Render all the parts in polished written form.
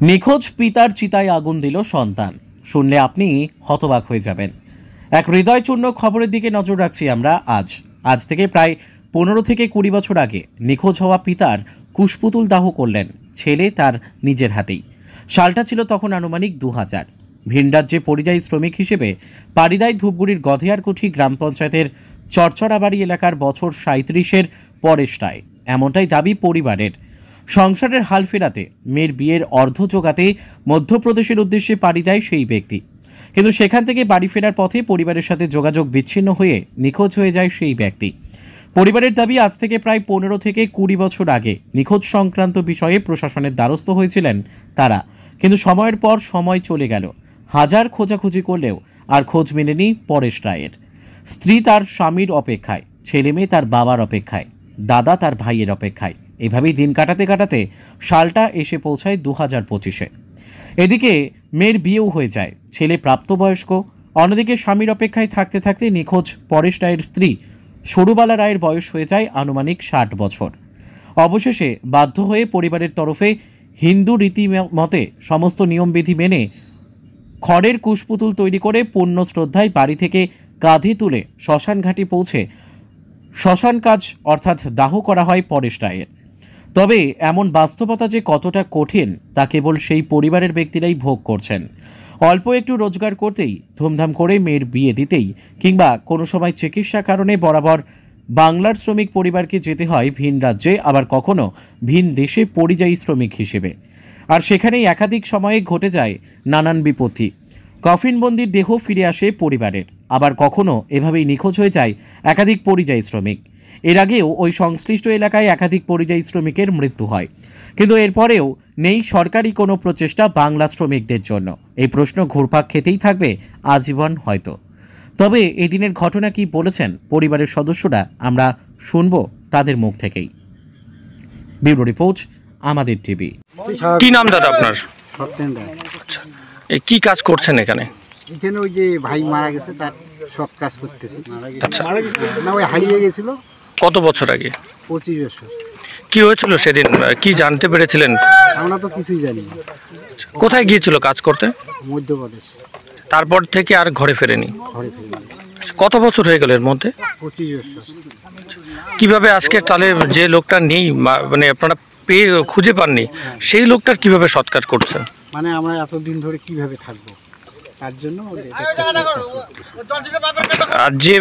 নিখোঁজ পিতার চিতায় আগুন দিল সন্তান। শুনলে আপনি হতবাক হয়ে যাবেন। এক হৃদয়চূর্ণ খবরের দিকে নজর রাখছি আমরা আজ থেকে প্রায় 15 থেকে 20 বছর আগে নিখোঁজ হওয়া পিতার কুশপুতুল দাহ করলেন ছেলে তার নিজের হাতেই। সালটা ছিল তখন আনুমানিক 2000। ভিন রাজ্যে পরিযায়ী শ্রমিক হিসেবে পাড়িদায় ধূপগুড়ির গধেয়ারকুঠি গ্রাম পঞ্চায়েতের চরচড়াবাড়ি এলাকার বছর 37-এর পরেশ রায়। এমনটাই দাবি পরিবারের। সংসারের হাল ফেরাতে মেয়ের বিয়ের অর্ধ জোগাতে মধ্যপ্রদেশের উদ্দেশ্যে পাড়ি দেয় সেই ব্যক্তি। কিন্তু সেখান থেকে বাড়ি ফেরার পথে পরিবারের সাথে যোগাযোগ বিচ্ছিন্ন হয়ে নিখোঁজ হয়ে যায় সেই ব্যক্তি। পরিবারের দাবি আজ থেকে প্রায় 15 থেকে 20 বছর আগে নিখোঁজ সংক্রান্ত বিষয়ে প্রশাসনের দ্বারস্থ হয়েছিলেন তারা। কিন্তু সময়ের পর সময় চলে গেল, হাজার খোঁজাখুঁজি করলেও আর খোঁজ মেলেনি পরেশ রায়ের। স্ত্রী তার স্বামীর অপেক্ষায়, ছেলে মেয়ে তার বাবার অপেক্ষায়, দাদা তার ভাইয়ের অপেক্ষায়। এভাবেই দিন কাটাতে কাটাতে সালটা এসে পৌঁছায় 2025-এ। এদিকে মেয়ের বিয়েও হয়ে যায়, ছেলে প্রাপ্তবয়স্ক। অন্যদিকে স্বামীর অপেক্ষায় থাকতে থাকতে নিখোঁজ পরেশ রায়ের স্ত্রী সরুবালা রায়ের বয়স হয়ে যায় আনুমানিক 60 বছর। অবশেষে বাধ্য হয়ে পরিবারের তরফে হিন্দু রীতি মতে সমস্ত নিয়মবিধি মেনে খড়ের কুশপুতুল তৈরি করে পূর্ণ শ্রদ্ধায় বাড়ি থেকে কাঁধে তুলে শ্মশান ঘাটে পৌঁছে শ্মশান কাজ অর্থাৎ দাহ করা হয় পরেশ রায়ের। তবে এমন বাস্তবতা যে কতটা কঠিন তা কেবল সেই পরিবারের ব্যক্তিরাই ভোগ করছেন। অল্প একটু রোজগার করতেই, ধুমধাম করে মেয়ের বিয়ে দিতেই, কিংবা কোনো সময় চিকিৎসা কারণে বরাবর বাংলার শ্রমিক পরিবারকে যেতে হয় ভিন রাজ্যে, আবার কখনো ভিন দেশে পরিযায়ী শ্রমিক হিসেবে। আর সেখানেই একাধিক সময়ে ঘটে যায় নানান বিপত্তি। কফিনবন্দির দেহ ফিরে আসে পরিবারের, আবার কখনো এভাবেই নিখোঁজ হয়ে যায় একাধিক পরিযায়ী শ্রমিক। এর আগেও ওই সংশ্লিষ্ট এলাকায় একাধিক পরিযায়ী শ্রমিকের মৃত্যু হয়, কিন্তু এরপরেও নেই সরকারি কোনো প্রচেষ্টা বাংলা শ্রমিকদের জন্য। এই প্রশ্ন ঘুরপাক খেতেই থাকবে আজীবন হয়তো। তবে এই দিনের ঘটনা কি বলেছেন পরিবারের সদস্যরা, আমরা শুনবো তাদের মুখ থেকেই। ব্যুরো রিপোর্ট, আমাদের টিভি। কি নাম দাদা আপনার? সত্যেন রায়। আচ্ছা, কি কাজ করছেন এখানে? এখানে ওই যে ভাই মারা গেছে তার সব কাজ করতেছে। আচ্ছা, না ওই হারিয়ে গেছিল। কত বছর আগে? 25 বছর। কি হয়েছিল সেদিন, কি জানতে পেরেছিলেন? আমরা তো কিছুই জানি না। কোথায় গিয়েছিল কাজ করতে? মধ্যপ্রদেশ। তারপর থেকে আর ঘরে ফেরেনি? ঘরে ফিরে কত বছর হয়ে গেল এর মধ্যে? 25 বছর। কিভাবে আজকে তাহলে যে লোকটা নেই, মানে আপনারা পেয়ে খুঁজে পাননি, সেই লোকটার কিভাবে সৎকার করছেন? মানে আমরা এতদিন ধরে কিভাবে থাকবো তার জন্য আর যে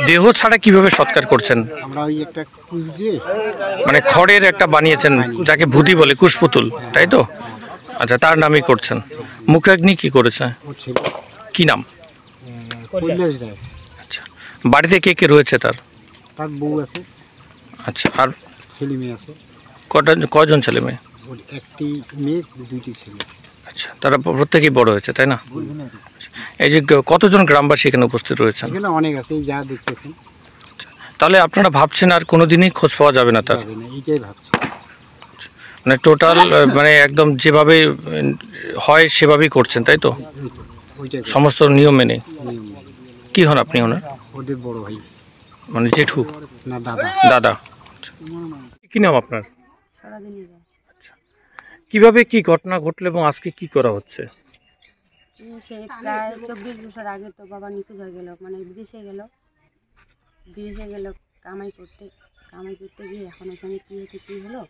দেহ ছাড়া কিভাবে সৎকার করছেন? আমরা ওই একটা কুচ দিয়ে মানে খড়ের একটা বানিয়েছেন যাকে ভূতি বলে, কুশপুতুল, তাই তো? আচ্ছা, তার নামই করছেন। মুখাগ্নি কি করেছে? কি নাম? কৈলাস রায়। আচ্ছা, বাড়িতে কে কে রয়েছে তার? তার বউ আছে। আচ্ছা, আর ছেলে মেয়ে আছে। কজন ছেলে মেয়ে? একটি মেয়ে, দুইটি ছেলে। আচ্ছা, তারা প্রত্যেকেই বড় হয়েছে, তাই না? এই যে কতজন গ্রামবাসী এখানে উপস্থিত রয়েছেন? এখানে অনেক আছে, যা দেখতেছেন। তাহলে আপনারা ভাবছেন আর কোনোদিনই খোঁজ পাওয়া যাবে না তার? এইটাই ভাবছি। মানে টোটাল মানে একদম যেভাবে হয় সেভাবেই করছেন, তাই তো? সমস্ত নিয়ম মেনে। কি হন আপনি ওনার? ওদের বড় ভাই। মানে জেঠু না, দাদা। দাদা। কি নাম আপনার? আচ্ছা, কিভাবে কি ঘটনা ঘটলো এবং আজকে কি করা হচ্ছে? সে প্রায় 24 বছর আগে তো বাবা নিখোঁজ হয়ে গেল, মানে বিদেশে গেল কামাই করতে গিয়ে এখন ওখানে কী হয়েছে কী হলো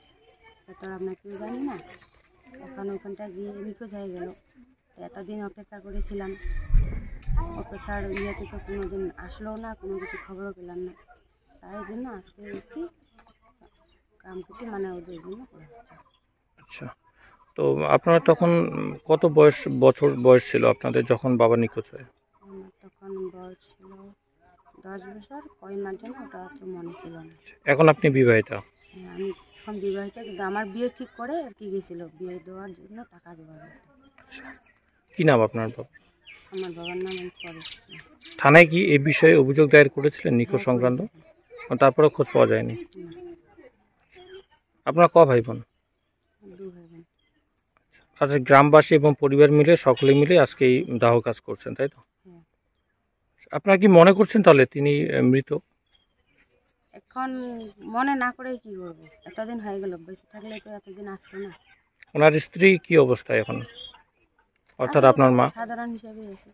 তা তো আমরা কেউ জানি না। এখন ওখানটা গিয়ে নিখোঁজ হয়ে গেল। এতদিন অপেক্ষা করেছিলাম, অপেক্ষার ইয়েতে তো কোনো দিন আসলো না, কোনো কিছু খবরও পেলাম না। তাই জন্য আজকে কি কাম করতে মানে ওদের জন্য করা হচ্ছে। আচ্ছা, তো আপনারা তখন কত বছর বয়স ছিল আপনাদের যখন বাবা নিখোঁজ হয়? তখন বয়স ছিল 10 বছর, কয় মাস যেন ওটা তো মনে ছিল না। এখন আপনি বিবাহিতা? আমি এখন বিবাহিতা, কিন্তু আমার বিয়ে ঠিক করে আর কি গেছিলো বিয়ে দেওয়ার জন্য টাকা দেওয়ার। আচ্ছা, কি নাম আপনার বাবা? আমার বাবার নাম পরেশ। থানায় কি এই বিষয়ে অভিযোগ দায়ের করেছিলেন নিখোঁজ সংক্রান্ত? তারপরে খোঁজ পাওয়া যায়নি? আপনারা ক ভাই বোন? 2 ভাই বোন। আচ্ছা, গ্রামবাসী এবং পরিবার মিলে সকলে মিলে আজকে এই দাহ কাজ করছেন, তাই তো? আপনারা কি মনে করছেন তাহলে তিনি মৃত? এখন মনে না করে কি করবো, এতদিন হয়ে গেল, বেঁচে থাকলে তো এতদিন আসতো না। ওনার স্ত্রী কি অবস্থায় এখন, অর্থাৎ আপনার মা? সাধারণ হিসাবে আছে।